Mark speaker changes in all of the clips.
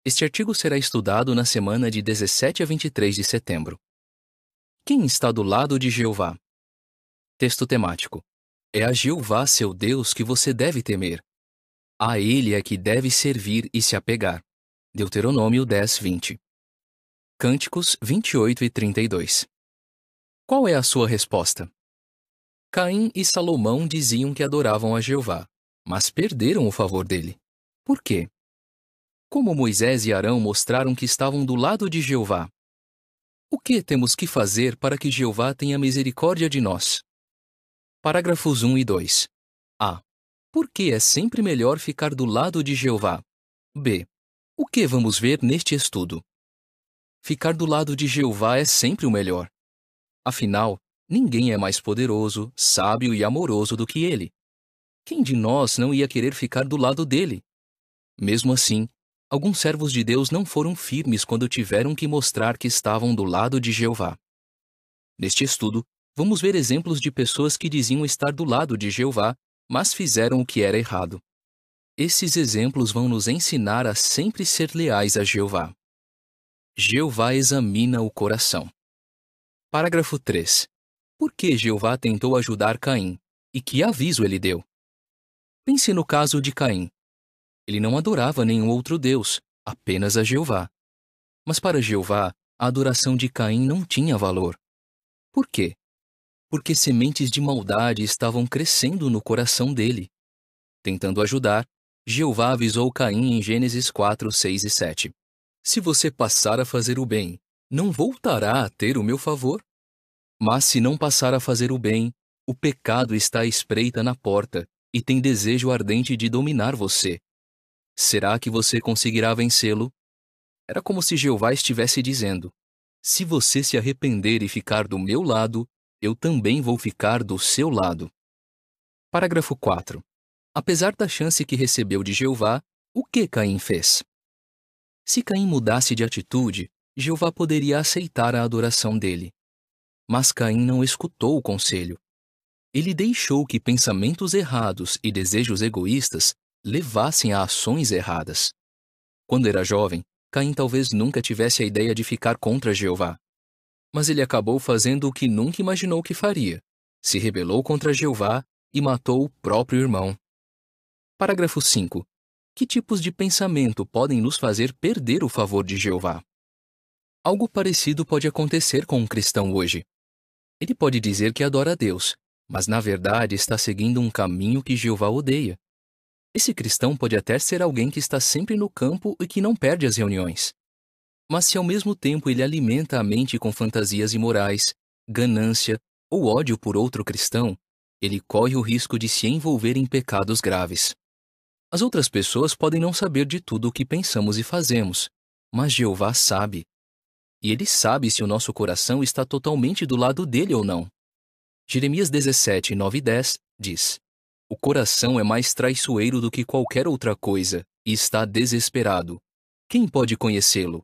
Speaker 1: Este artigo será estudado na semana de 17 a 23 de setembro. Quem está do lado de Jeová? Texto temático. É a Jeová, seu Deus, que você deve temer. A ele é que deve servir e se apegar. Deuteronômio 10, 20. Cânticos 28 e 32. Qual é a sua resposta? Caim e Salomão diziam que adoravam a Jeová, mas perderam o favor dele. Por quê? Como Moisés e Arão mostraram que estavam do lado de Jeová? O que temos que fazer para que Jeová tenha misericórdia de nós? Parágrafos 1 e 2. A. Por que é sempre melhor ficar do lado de Jeová? B. O que vamos ver neste estudo? Ficar do lado de Jeová é sempre o melhor. Afinal, ninguém é mais poderoso, sábio e amoroso do que ele. Quem de nós não ia querer ficar do lado dele? Mesmo assim, alguns servos de Deus não foram firmes quando tiveram que mostrar que estavam do lado de Jeová. Neste estudo, vamos ver exemplos de pessoas que diziam estar do lado de Jeová, mas fizeram o que era errado. Esses exemplos vão nos ensinar a sempre ser leais a Jeová. Jeová examina o coração. Parágrafo 3. Por que Jeová tentou ajudar Caim? E que aviso ele deu? Pense no caso de Caim. Ele não adorava nenhum outro Deus, apenas a Jeová. Mas para Jeová, a adoração de Caim não tinha valor. Por quê? Porque sementes de maldade estavam crescendo no coração dele. Tentando ajudar, Jeová avisou Caim em Gênesis 4, 6 e 7. Se você passar a fazer o bem, não voltará a ter o meu favor? Mas se não passar a fazer o bem, o pecado está à espreita na porta e tem desejo ardente de dominar você. Será que você conseguirá vencê-lo? Era como se Jeová estivesse dizendo: se você se arrepender e ficar do meu lado, eu também vou ficar do seu lado. Parágrafo 4. Apesar da chance que recebeu de Jeová, o que Caim fez? Se Caim mudasse de atitude, Jeová poderia aceitar a adoração dele. Mas Caim não escutou o conselho. Ele deixou que pensamentos errados e desejos egoístas levassem a ações erradas. Quando era jovem, Caim talvez nunca tivesse a ideia de ficar contra Jeová. Mas ele acabou fazendo o que nunca imaginou que faria. Se rebelou contra Jeová e matou o próprio irmão. Parágrafo 5. Que tipos de pensamento podem nos fazer perder o favor de Jeová? Algo parecido pode acontecer com um cristão hoje. Ele pode dizer que adora a Deus, mas na verdade está seguindo um caminho que Jeová odeia. Esse cristão pode até ser alguém que está sempre no campo e que não perde as reuniões. Mas se ao mesmo tempo ele alimenta a mente com fantasias imorais, ganância ou ódio por outro cristão, ele corre o risco de se envolver em pecados graves. As outras pessoas podem não saber de tudo o que pensamos e fazemos, mas Jeová sabe. E ele sabe se o nosso coração está totalmente do lado dele ou não. Jeremias 17, 9 e 10 diz: o coração é mais traiçoeiro do que qualquer outra coisa e está desesperado. Quem pode conhecê-lo?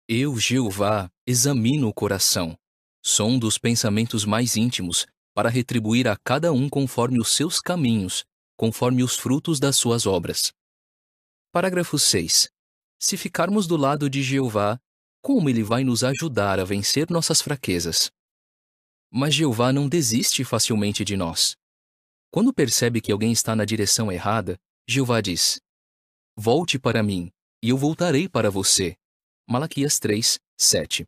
Speaker 1: Eu, Jeová, examino o coração. Sondo os pensamentos mais íntimos, para retribuir a cada um conforme os seus caminhos, conforme os frutos das suas obras. Parágrafo 6. Se ficarmos do lado de Jeová, como ele vai nos ajudar a vencer nossas fraquezas? Mas Jeová não desiste facilmente de nós. Quando percebe que alguém está na direção errada, Jeová diz: volte para mim, e eu voltarei para você. Malaquias 3, 7.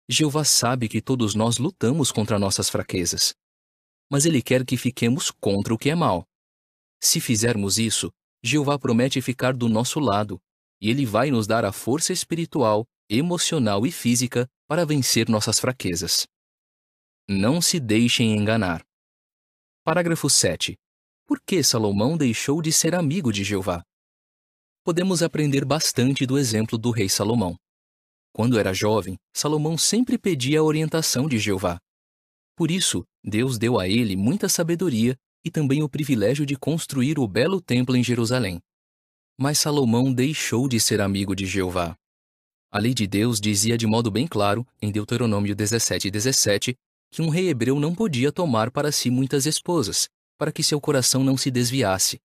Speaker 1: Jeová sabe que todos nós lutamos contra nossas fraquezas. Mas ele quer que fiquemos contra o que é mal. Se fizermos isso, Jeová promete ficar do nosso lado, e ele vai nos dar a força espiritual, emocional e física para vencer nossas fraquezas. Não se deixem enganar. Parágrafo 7. Por que Salomão deixou de ser amigo de Jeová? Podemos aprender bastante do exemplo do rei Salomão. Quando era jovem, Salomão sempre pedia a orientação de Jeová. Por isso, Deus deu a ele muita sabedoria e também o privilégio de construir o belo templo em Jerusalém. Mas Salomão deixou de ser amigo de Jeová. A lei de Deus dizia de modo bem claro, em Deuteronômio 17, 17, que um rei hebreu não podia tomar para si muitas esposas, para que seu coração não se desviasse.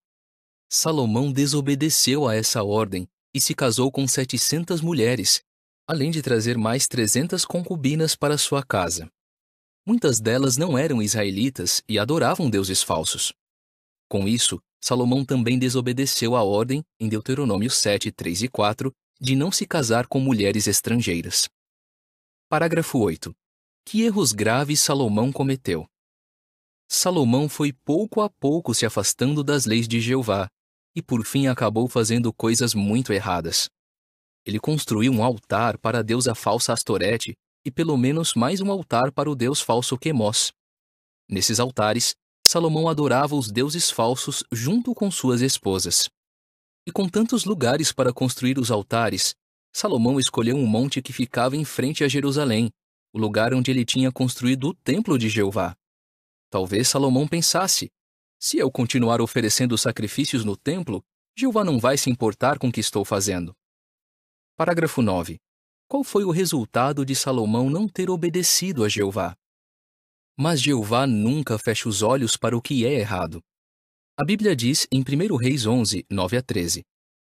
Speaker 1: Salomão desobedeceu a essa ordem e se casou com 700 mulheres, além de trazer mais 300 concubinas para sua casa. Muitas delas não eram israelitas e adoravam deuses falsos. Com isso, Salomão também desobedeceu a ordem, em Deuteronômio 7, 3 e 4, de não se casar com mulheres estrangeiras. Parágrafo 8. Que erros graves Salomão cometeu? Salomão foi pouco a pouco se afastando das leis de Jeová e por fim acabou fazendo coisas muito erradas. Ele construiu um altar para a deusa falsa Astorete e pelo menos mais um altar para o deus falso Quemós. Nesses altares, Salomão adorava os deuses falsos junto com suas esposas. E com tantos lugares para construir os altares, Salomão escolheu um monte que ficava em frente a Jerusalém, o lugar onde ele tinha construído o templo de Jeová. Talvez Salomão pensasse: se eu continuar oferecendo sacrifícios no templo, Jeová não vai se importar com o que estou fazendo. Parágrafo 9. Qual foi o resultado de Salomão não ter obedecido a Jeová? Mas Jeová nunca fecha os olhos para o que é errado. A Bíblia diz em 1 Reis 11, 9 a 13: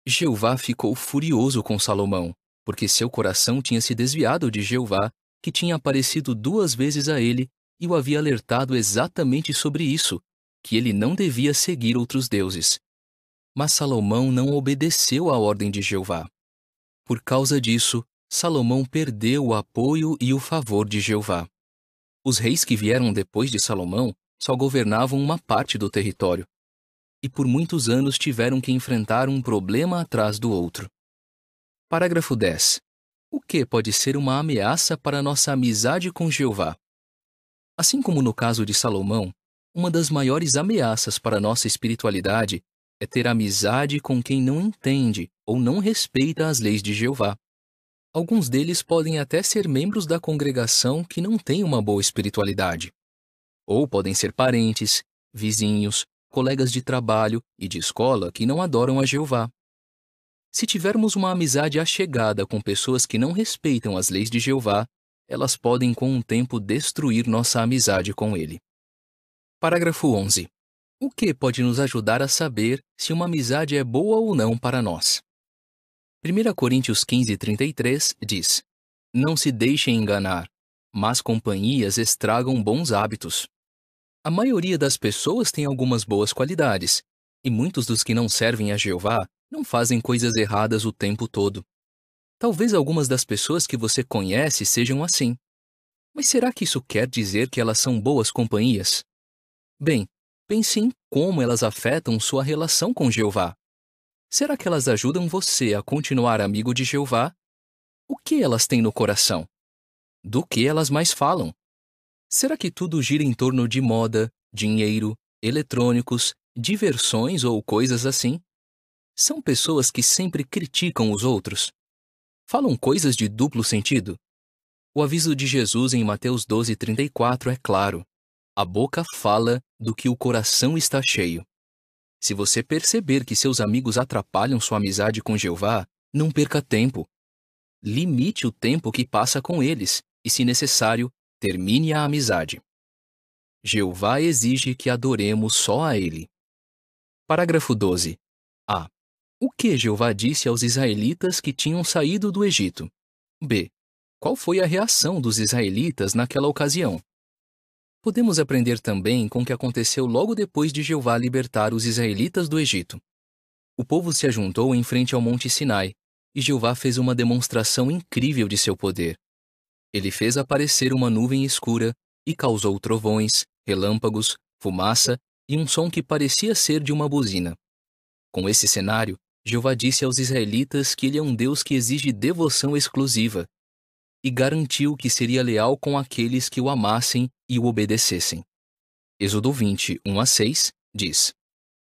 Speaker 1: Jeová ficou furioso com Salomão, porque seu coração tinha se desviado de Jeová, que tinha aparecido 2 vezes a ele e o havia alertado exatamente sobre isso, que ele não devia seguir outros deuses. Mas Salomão não obedeceu à ordem de Jeová. Por causa disso, Salomão perdeu o apoio e o favor de Jeová. Os reis que vieram depois de Salomão só governavam uma parte do território, e por muitos anos tiveram que enfrentar um problema atrás do outro. Parágrafo 10. O que pode ser uma ameaça para nossa amizade com Jeová? Assim como no caso de Salomão, uma das maiores ameaças para nossa espiritualidade é ter amizade com quem não entende ou não respeita as leis de Jeová. Alguns deles podem até ser membros da congregação que não têm uma boa espiritualidade. Ou podem ser parentes, vizinhos, colegas de trabalho e de escola que não adoram a Jeová. Se tivermos uma amizade achegada com pessoas que não respeitam as leis de Jeová, elas podem com o tempo destruir nossa amizade com ele. Parágrafo 11. O que pode nos ajudar a saber se uma amizade é boa ou não para nós? 1 Coríntios 15, 33 diz: Não se deixem enganar, más companhias estragam bons hábitos. A maioria das pessoas tem algumas boas qualidades, e muitos dos que não servem a Jeová não fazem coisas erradas o tempo todo. Talvez algumas das pessoas que você conhece sejam assim. Mas será que isso quer dizer que elas são boas companhias? Bem, pense em como elas afetam sua relação com Jeová. Será que elas ajudam você a continuar amigo de Jeová? O que elas têm no coração? Do que elas mais falam? Será que tudo gira em torno de moda, dinheiro, eletrônicos, diversões ou coisas assim? São pessoas que sempre criticam os outros? Falam coisas de duplo sentido? O aviso de Jesus em Mateus 12:34 é claro: a boca fala do que o coração está cheio. Se você perceber que seus amigos atrapalham sua amizade com Jeová, não perca tempo. Limite o tempo que passa com eles e, se necessário, termine a amizade. Jeová exige que adoremos só a Ele. Parágrafo 12. A. O que Jeová disse aos israelitas que tinham saído do Egito? B. Qual foi a reação dos israelitas naquela ocasião? Podemos aprender também com o que aconteceu logo depois de Jeová libertar os israelitas do Egito. O povo se ajuntou em frente ao Monte Sinai, e Jeová fez uma demonstração incrível de seu poder. Ele fez aparecer uma nuvem escura e causou trovões, relâmpagos, fumaça e um som que parecia ser de uma buzina. Com esse cenário, Jeová disse aos israelitas que ele é um Deus que exige devoção exclusiva, e garantiu que seria leal com aqueles que o amassem e o obedecessem. Êxodo 20, 1-6, diz: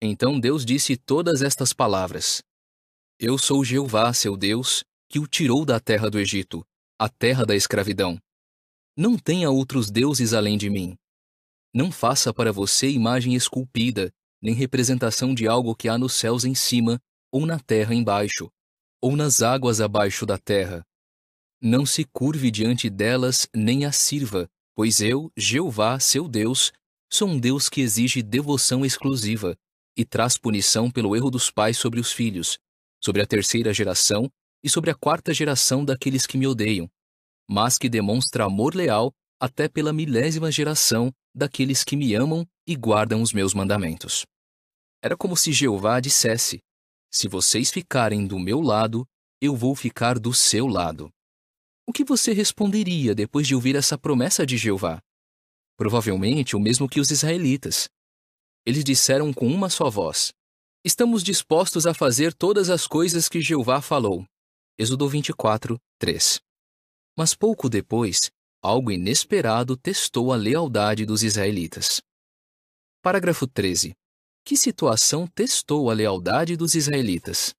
Speaker 1: Então Deus disse todas estas palavras: Eu sou Jeová, seu Deus, que o tirou da terra do Egito, a terra da escravidão. Não tenha outros deuses além de mim. Não faça para você imagem esculpida, nem representação de algo que há nos céus em cima, ou na terra embaixo, ou nas águas abaixo da terra. Não se curve diante delas, nem as sirva, pois eu, Jeová, seu Deus, sou um Deus que exige devoção exclusiva e traz punição pelo erro dos pais sobre os filhos, sobre a terceira geração e sobre a quarta geração daqueles que me odeiam, mas que demonstra amor leal até pela 1000ª geração daqueles que me amam e guardam os meus mandamentos. Era como se Jeová dissesse: se vocês ficarem do meu lado, eu vou ficar do seu lado. O que você responderia depois de ouvir essa promessa de Jeová? Provavelmente o mesmo que os israelitas. Eles disseram com uma só voz: estamos dispostos a fazer todas as coisas que Jeová falou. Êxodo 24, 3. Mas pouco depois, algo inesperado testou a lealdade dos israelitas. Parágrafo 13. Que situação testou a lealdade dos israelitas?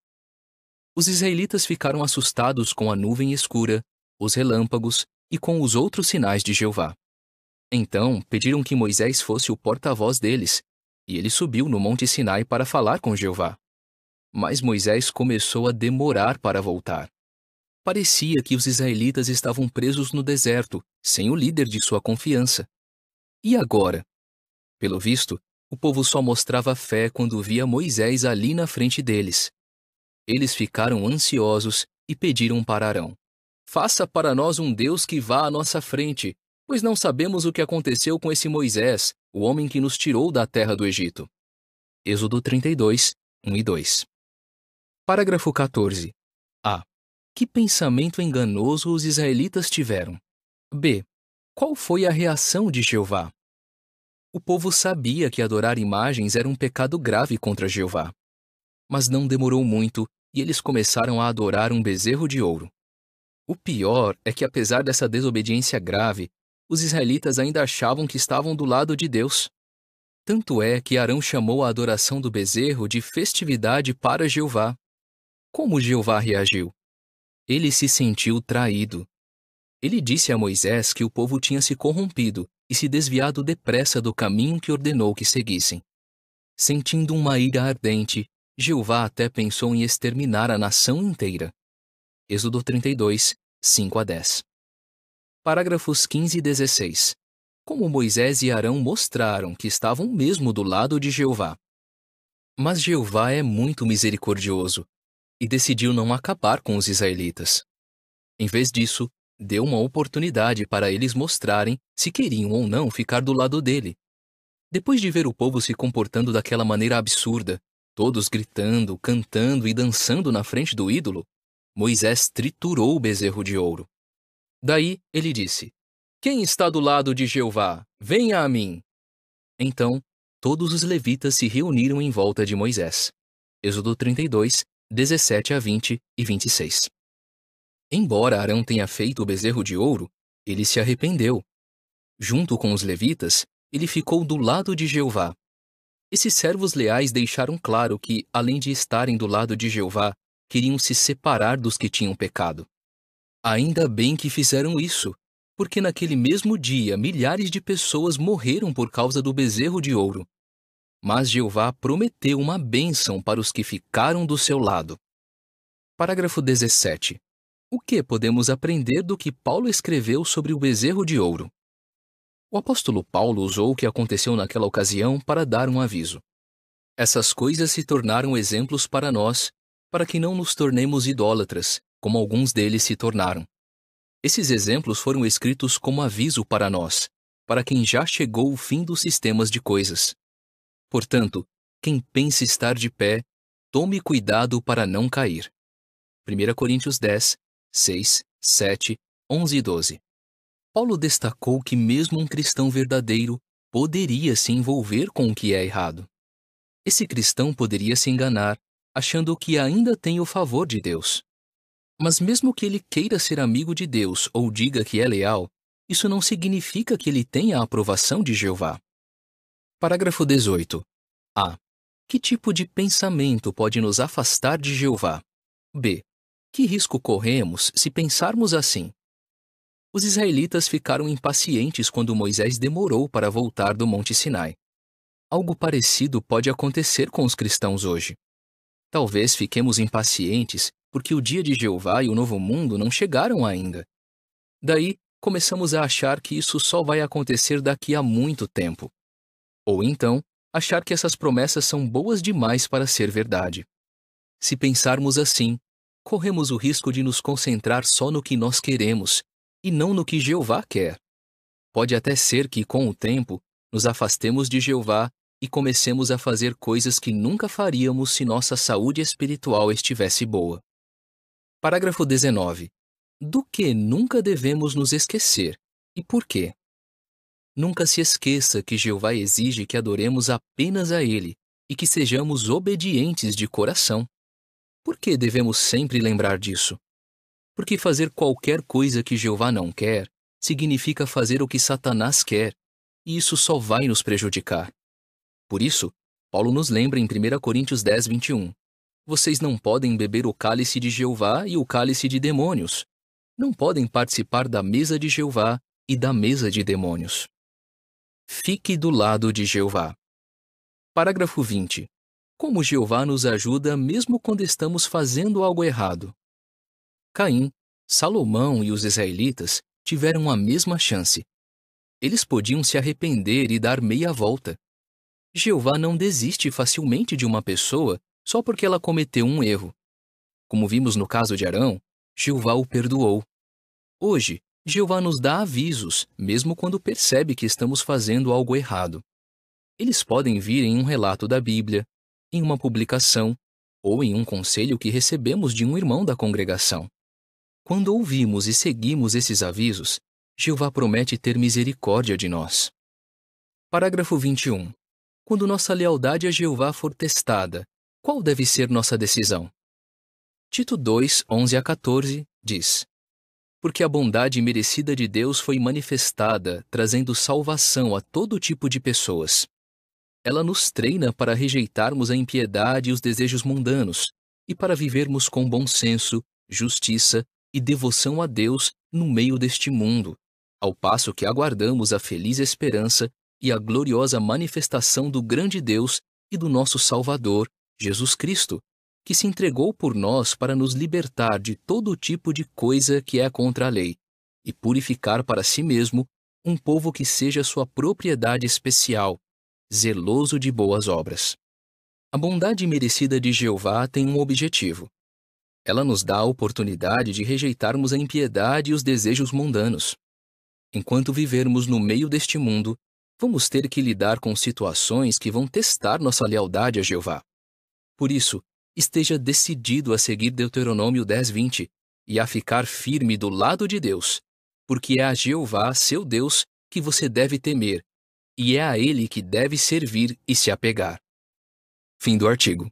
Speaker 1: Os israelitas ficaram assustados com a nuvem escura, os relâmpagos e com os outros sinais de Jeová. Então pediram que Moisés fosse o porta-voz deles, e ele subiu no Monte Sinai para falar com Jeová. Mas Moisés começou a demorar para voltar. Parecia que os israelitas estavam presos no deserto, sem o líder de sua confiança. E agora? Pelo visto, o povo só mostrava fé quando via Moisés ali na frente deles. Eles ficaram ansiosos e pediram para Arão: faça para nós um Deus que vá à nossa frente, pois não sabemos o que aconteceu com esse Moisés, o homem que nos tirou da terra do Egito. Êxodo 32, 1 e 2. Parágrafo 14. A. Que pensamento enganoso os israelitas tiveram? B. Qual foi a reação de Jeová? O povo sabia que adorar imagens era um pecado grave contra Jeová. Mas não demorou muito e eles começaram a adorar um bezerro de ouro. O pior é que, apesar dessa desobediência grave, os israelitas ainda achavam que estavam do lado de Deus. Tanto é que Arão chamou a adoração do bezerro de festividade para Jeová. Como Jeová reagiu? Ele se sentiu traído. Ele disse a Moisés que o povo tinha se corrompido e se desviado depressa do caminho que ordenou que seguissem. Sentindo uma ira ardente, Jeová até pensou em exterminar a nação inteira. Êxodo 32, 5 a 10. Parágrafos 15 e 16. Como Moisés e Arão mostraram que estavam mesmo do lado de Jeová. Mas Jeová é muito misericordioso e decidiu não acabar com os israelitas. Em vez disso, deu uma oportunidade para eles mostrarem se queriam ou não ficar do lado dele. Depois de ver o povo se comportando daquela maneira absurda, todos gritando, cantando e dançando na frente do ídolo, Moisés triturou o bezerro de ouro. Daí ele disse: quem está do lado de Jeová? Venha a mim! Então, todos os levitas se reuniram em volta de Moisés. Êxodo 32, 17 a 20 e 26. Embora Arão tenha feito o bezerro de ouro, ele se arrependeu. Junto com os levitas, ele ficou do lado de Jeová. Esses servos leais deixaram claro que, além de estarem do lado de Jeová, queriam se separar dos que tinham pecado. Ainda bem que fizeram isso, porque naquele mesmo dia milhares de pessoas morreram por causa do bezerro de ouro. Mas Jeová prometeu uma bênção para os que ficaram do seu lado. Parágrafo 17. O que podemos aprender do que Paulo escreveu sobre o bezerro de ouro? O apóstolo Paulo usou o que aconteceu naquela ocasião para dar um aviso. Essas coisas se tornaram exemplos para nós, para que não nos tornemos idólatras, como alguns deles se tornaram. Esses exemplos foram escritos como aviso para nós, para quem já chegou o fim dos sistemas de coisas. Portanto, quem pensa estar de pé, tome cuidado para não cair. 1 Coríntios 10, 6, 7, 11 e 12. Paulo destacou que mesmo um cristão verdadeiro poderia se envolver com o que é errado. Esse cristão poderia se enganar, achando que ainda tem o favor de Deus. Mas mesmo que ele queira ser amigo de Deus ou diga que é leal, isso não significa que ele tenha a aprovação de Jeová. Parágrafo 18. A. Que tipo de pensamento pode nos afastar de Jeová? B. Que risco corremos se pensarmos assim? Os israelitas ficaram impacientes quando Moisés demorou para voltar do Monte Sinai. Algo parecido pode acontecer com os cristãos hoje. Talvez fiquemos impacientes porque o dia de Jeová e o novo mundo não chegaram ainda. Daí, começamos a achar que isso só vai acontecer daqui a muito tempo. Ou então, achar que essas promessas são boas demais para ser verdade. Se pensarmos assim, corremos o risco de nos concentrar só no que nós queremos e não no que Jeová quer. Pode até ser que, com o tempo, nos afastemos de Jeová e comecemos a fazer coisas que nunca faríamos se nossa saúde espiritual estivesse boa. Parágrafo 19. Do que nunca devemos nos esquecer e por quê? Nunca se esqueça que Jeová exige que adoremos apenas a Ele e que sejamos obedientes de coração. Por que devemos sempre lembrar disso? Porque fazer qualquer coisa que Jeová não quer significa fazer o que Satanás quer, e isso só vai nos prejudicar. Por isso, Paulo nos lembra em 1 Coríntios 10, 21. Vocês não podem beber o cálice de Jeová e o cálice de demônios. Não podem participar da mesa de Jeová e da mesa de demônios. Fique do lado de Jeová. Parágrafo 20. Como Jeová nos ajuda mesmo quando estamos fazendo algo errado? Caim, Salomão e os israelitas tiveram a mesma chance. Eles podiam se arrepender e dar meia volta. Jeová não desiste facilmente de uma pessoa só porque ela cometeu um erro. Como vimos no caso de Arão, Jeová o perdoou. Hoje, Jeová nos dá avisos, mesmo quando percebe que estamos fazendo algo errado. Eles podem vir em um relato da Bíblia, em uma publicação ou em um conselho que recebemos de um irmão da congregação. Quando ouvimos e seguimos esses avisos, Jeová promete ter misericórdia de nós. Parágrafo 21. Quando nossa lealdade a Jeová for testada, qual deve ser nossa decisão? Tito 2, 11 a 14 diz: Porque a bondade merecida de Deus foi manifestada, trazendo salvação a todo tipo de pessoas. Ela nos treina para rejeitarmos a impiedade e os desejos mundanos, e para vivermos com bom senso, justiça e devoção a Deus no meio deste mundo, ao passo que aguardamos a feliz esperança e a gloriosa manifestação do grande Deus e do nosso Salvador, Jesus Cristo, que se entregou por nós para nos libertar de todo tipo de coisa que é contra a lei, e purificar para si mesmo um povo que seja sua propriedade especial, zeloso de boas obras. A bondade merecida de Jeová tem um objetivo. Ela nos dá a oportunidade de rejeitarmos a impiedade e os desejos mundanos. Enquanto vivermos no meio deste mundo, vamos ter que lidar com situações que vão testar nossa lealdade a Jeová. Por isso, esteja decidido a seguir Deuteronômio 10:20 e a ficar firme do lado de Deus, porque é a Jeová, seu Deus, que você deve temer, e é a Ele que deve servir e se apegar. Fim do artigo.